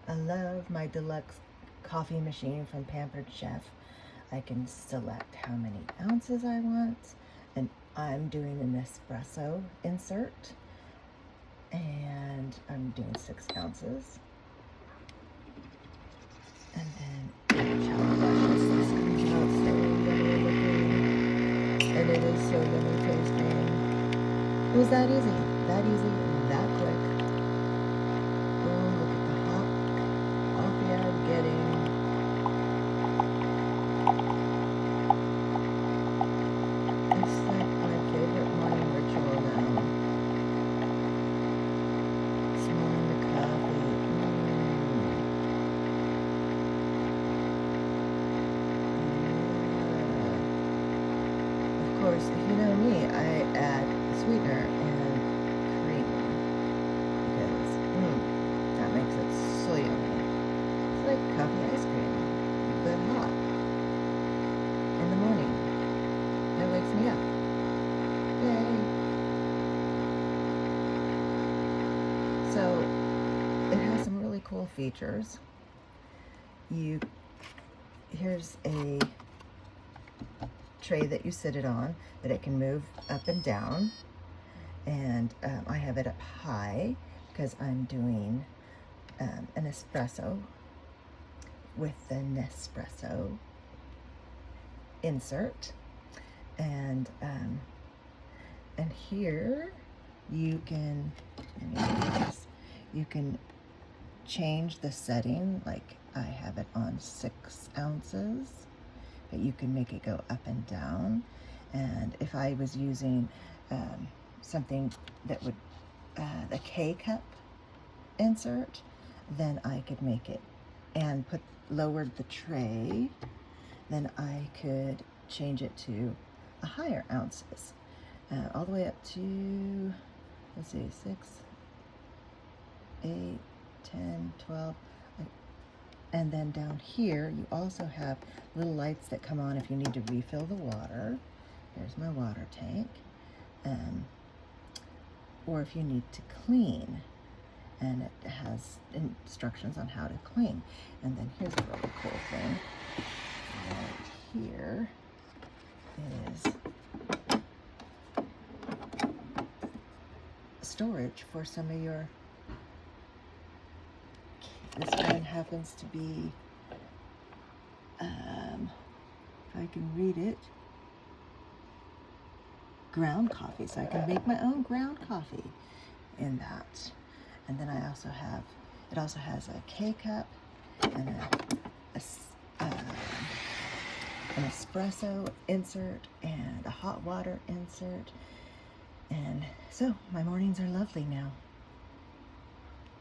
I love my Deluxe coffee machine from Pampered Chef. I can select how many ounces I want, and I'm doing an espresso insert, and I'm doing 6 ounces. And then, watch how luscious this comes out, so yummy looking, and it is so yummy tasting. It was that easy, that quick. Oh, look at the hot coffee I'm getting. It's like my favorite morning ritual now. Smelling the coffee. Yeah. Of course, if you know me, I add sweetener and cream because that makes it so yummy. It's like coffee ice cream, but hot in the morning. It wakes me up. Yay! So it has some really cool features. Here's a tray that you sit it on that it can move up and down, and I have it up high because I'm doing an espresso with the Nespresso insert, and here you can change the setting. Like I have it on 6 ounces, but you can make it go up and down. And if I was using something that would the K-cup insert, then I could make it and lowered the tray, then I could change it to a higher ounces, all the way up to, let's see, 6, 8, 10, 12, and then down here you also have little lights that come on if you need to refill the water. There's my water tank. Or if you need to clean, and it has instructions on how to clean. And then here's a really cool thing. Right here is storage for some of your, this one happens to be, if I can read it, ground coffee. So I can make my own ground coffee in that. And then I also have, it also has a K-cup and an espresso insert and a hot water insert. And so my mornings are lovely now.